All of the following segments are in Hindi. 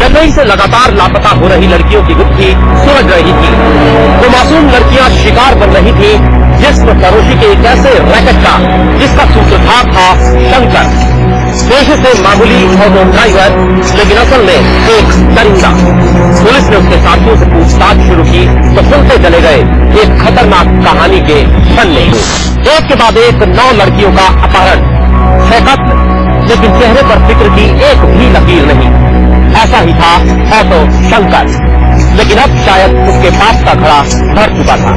चेन्नई से लगातार लापता हो रही लड़कियों की गुत्थी सुलझ रही थी। वो मासूम लड़कियां शिकार बन रही थी जिस्म फरोशी के एक ऐसे रैकेट का जिसका सूत्रधार था शंकर। पेशे से मामूली ऑटो ड्राइवर, लेकिन असल में एक दरिंदा। पुलिस ने उसके साथियों से पूछताछ शुरू की तो सुनते चले गए एक खतरनाक कहानी के पन्ने। एक के बाद एक 9 लड़कियों का अपहरण, 6 कत्ल, लेकिन चेहरे पर फिक्र की एक भी लकीर नहीं। ऐसा ही था ऑटो शंकर, लेकिन अब शायद उसके पास का घड़ा भर चुका था।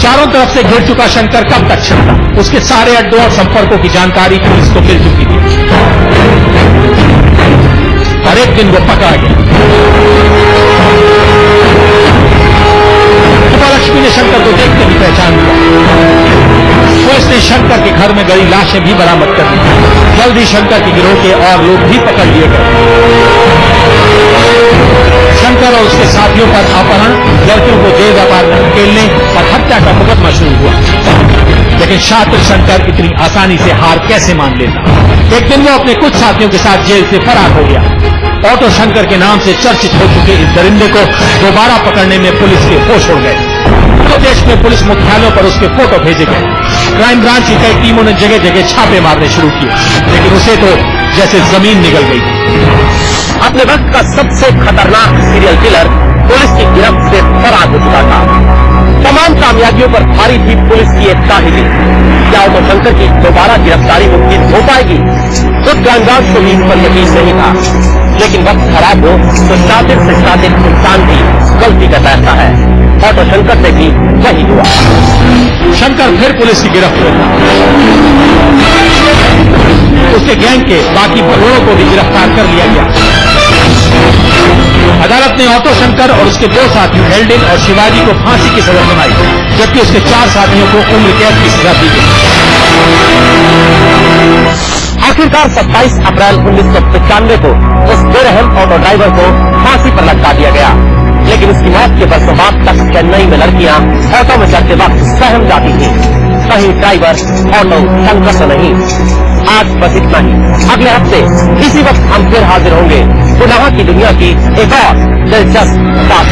चारों तरफ से घिर चुका शंकर कब तक छिपता? उसके सारे अड्डों और संपर्कों की जानकारी पुलिस को मिल चुकी थी और एक दिन वो पकड़ा गया। लक्ष्मी ने शंकर को देखते ही पहचान लिया। पुलिस ने शंकर के घर में गई लाशें भी बरामद कर ली। जल्दी शंकर के गिरोह के और लोग भी पकड़ लिए गए। शंकर और उसके साथियों पर अपहरण, लड़कियों को देर व्यापार में धकेलने और हत्या का मुकदमा शुरू हुआ। लेकिन शातिर शंकर इतनी आसानी से हार कैसे मान लेता? एक दिन वो अपने कुछ साथियों के साथ जेल से फरार हो गया। ऑटो शंकर के नाम से चर्चित हो चुके इस दरिंदे को दोबारा पकड़ने में पुलिस के होश उड़ गए। पूरे देश में पुलिस मुख्यालयों पर उसके फोटो भेजे गए। क्राइम ब्रांच की कई टीमों ने जगह जगह छापे मारने शुरू किए, लेकिन उसे तो जैसे जमीन निगल गई। अपने वक्त का सबसे खतरनाक सीरियल किलर पुलिस की गिरफ्त से फरार हो चुका था। तमाम कामयाबियों पर भारी थी पुलिस की एक काहिली। क्या ऑटो शंकर की दोबारा गिरफ्तारी मुमकिन हो पाएगी? खुद क्राइम ब्रांच को भी इस पर यकीन नहीं था, लेकिन वक्त खराब हो तो शातिर से शातिर इंसान भी गलती करता रहता है। ऑटो शंकर से भी वही हुआ। शंकर फिर पुलिस की गिरफ्त में था। उसके गैंग के बाकी भगोड़ों को भी गिरफ्तार कर लिया गया। अदालत ने ऑटो शंकर और उसके 2 साथियों एल्डिन और शिवाजी को फांसी की सजा सुनाई, जबकि उसके 4 साथियों को उम्र कैद की सजा दी गई। आखिरकार 27 अप्रैल 1995 को उस बेरहम ऑटो ड्राइवर को फांसी पर लटका दिया गया। लेकिन उसकी मौत के बरसों बाद तक चेन्नई में लड़कियां ऑटो में चढ़ते वक्त सहम जाती थीं। कहीं ड्राइवर ऑटो शंकर तो नहीं। आज बस इतना ही। अगले हफ्ते इसी वक्त हम फिर हाजिर होंगे गुनाह की दुनिया की एक और दिलचस्प बात।